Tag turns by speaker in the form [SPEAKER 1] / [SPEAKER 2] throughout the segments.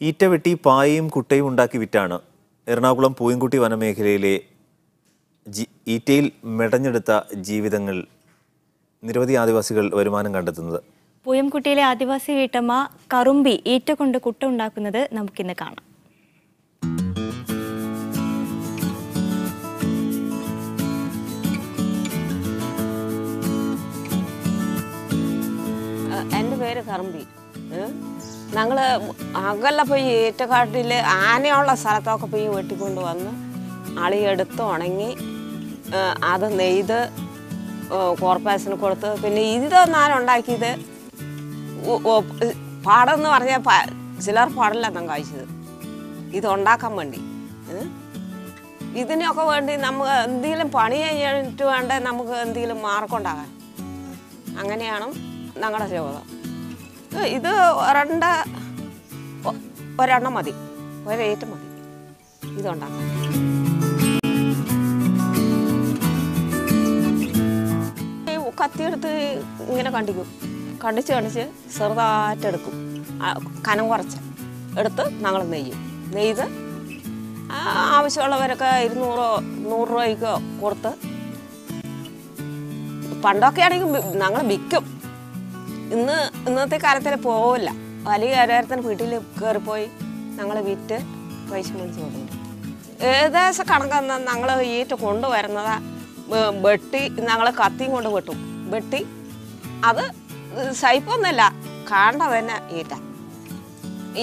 [SPEAKER 1] ഈറ്റ വെട്ടി പായയും കുട്ടയും ഉണ്ടാക്കി വിറ്റാണ് എറണാകുളം പൂയംകുട്ടി വനമേഖലയിലെ ഈറ്റയിൽ മെടഞ്ഞെടുത്ത ജീവിതങ്ങൾ നിരവധി ആദിവാസികൾ വരുമാനം കണ്ടെത്തുന്നത്.
[SPEAKER 2] പൂയംകുട്ടിയിലെ ആദിവാസി വീട്ടമ്മ കറുമ്പി ഈറ്റ കൊണ്ട് കുട്ട ഉണ്ടാക്കുന്നത് നമുക്കിന്ന് കാണാം.
[SPEAKER 3] എൻ്റെ പേര് കറുമ്പി. ഞങ്ങൾ അകലെ പോയി ഈറ്റക്കാട്ടിൽ ആനയുള്ള സ്ഥലത്തൊക്കെ പോയി വെട്ടിക്കൊണ്ട് വന്ന് അളിയെടുത്ത് ഉണങ്ങി അത് നെയ്ത് കോർപ്പറേഷന് കൊടുത്ത് പിന്നെ ഇതൊന്നാണ് ഉണ്ടാക്കിയത്. പാടെന്ന് പറഞ്ഞാൽ ചിലർ പാടില്ലെന്നാണ് കഴിച്ചത് ഇതുണ്ടാക്കാൻ വേണ്ടി. ഇതിനൊക്കെ വേണ്ടി നമുക്ക് എന്തെങ്കിലും പണി കഴിഞ്ഞിട്ട് വേണ്ട നമുക്ക് എന്തെങ്കിലും മാർക്കുണ്ടാകാൻ. അങ്ങനെയാണ് ഞങ്ങളുടെ ജീവിതം. ഇത് ഒരെണ്ണം മതി, ഒരേറ്റം മതി ഇതുണ്ടാക്കാം. കത്തിയെടുത്ത് ഇങ്ങനെ കണ്ടിച്ച് ചെറുതായിട്ടെടുക്കും. കനം കുറച്ച് എടുത്ത് ഞങ്ങൾ നെയ്ത് ആവശ്യമുള്ളവരൊക്കെ 200-100 രൂപയ്ക്കോ കൊടുത്ത് പണ്ടൊക്കെ ആണെങ്കിൽ ഞങ്ങൾ വിൽക്കും. ഇന്നത്തെ കാലത്തിൽ പോവില്ല. വലിയ ഓരോരുത്തരും വീട്ടിൽ കയറിപ്പോയി ഞങ്ങൾ വിറ്റ് പൈസ മേടിച്ച് കൊടുക്കും. ഏകദേശം കണക്കെന്ന് ഞങ്ങൾ ഈറ്റ കൊണ്ടുവരുന്നത് വെട്ടി ഞങ്ങൾ കത്തിയും കൊണ്ട് വെട്ടി അത് സൈപ്പൊന്നുമില്ല, കാണേണ്ടത് തന്നെ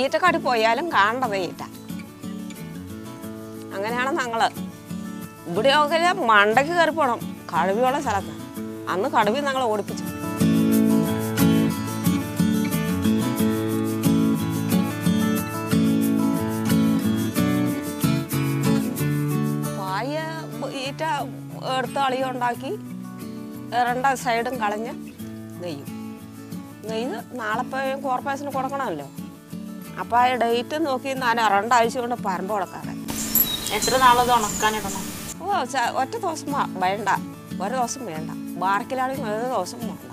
[SPEAKER 3] ഈറ്റക്കാട്ടി പോയാലും കാണേണ്ടത് ഈറ്റ. അങ്ങനെയാണ് ഞങ്ങൾ ഇവിടെയൊക്കെ മണ്ടയ്ക്ക് കയറി പോകണം. കടുവയുള്ള സ്ഥലത്ത് അന്ന് കടുവി ഞങ്ങൾ ഓടിപ്പിച്ചു. പായ ഈറ്റ എടുത്ത് അളിയുണ്ടാക്കി 2 സൈഡും കളഞ്ഞ് നെയ്ത് നാളെ പോയി കോർപ്പറേഷന് കൊടുക്കണമല്ലോ. അപ്പം ആ ഡേറ്റ് നോക്കി ഞാൻ 2 ആഴ്ച കൊണ്ട് പരമ്പ് കൊടുക്കാറ്.
[SPEAKER 2] എത്ര നാളത് ഉണക്കാനിടണം?
[SPEAKER 3] ഒറ്റ ദിവസം വേണ്ട, ഒരു ദിവസം വേണ്ട. ബാർക്കിലാണെങ്കിൽ 1 ദിവസം വേണ്ട,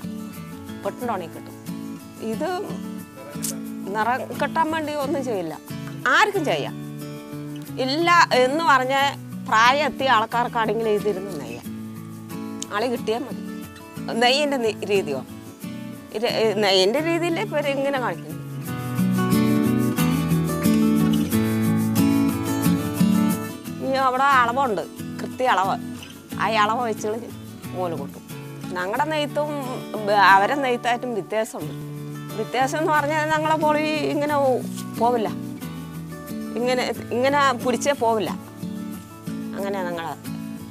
[SPEAKER 3] പെട്ടെന്ന് ഉണങ്ങി കിട്ടും. ഇത് നിറം കിട്ടാൻ വേണ്ടി ഒന്നും ചെയ്യില്ല, ആർക്കും ചെയ്യാം. ഇല്ല എന്ന് പറഞ്ഞ പ്രായം എത്തിയ ആൾക്കാർക്കാണെങ്കിൽ ഇതിരുന്ന് നെയ്യാം. ആളി കിട്ടിയാൽ മതി. നെയ്യിൻ്റെ രീതിയോ നെയ്യിൻ്റെ രീതിയിൽ ഇപ്പോൾ ഇങ്ങനെ കാണിക്കുന്നു. ഇനി അവിടെ അളവുണ്ട്, കൃത്യ അളവ്. ആ അളവ് വെച്ച് മൂല് കൂട്ടും. ഞങ്ങളുടെ നെയ്ത്തും അവരെ നെയ്ത്തായിട്ടും വ്യത്യാസമുണ്ട്. വ്യത്യാസം എന്ന് പറഞ്ഞാൽ ഞങ്ങളെ പൊളി ഇങ്ങനെ പോവില്ല, ഇങ്ങനെ പിടിച്ചേ പോവില്ല. അങ്ങനെയാണ് ഞങ്ങളെ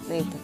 [SPEAKER 3] നെയ്ത്ത്.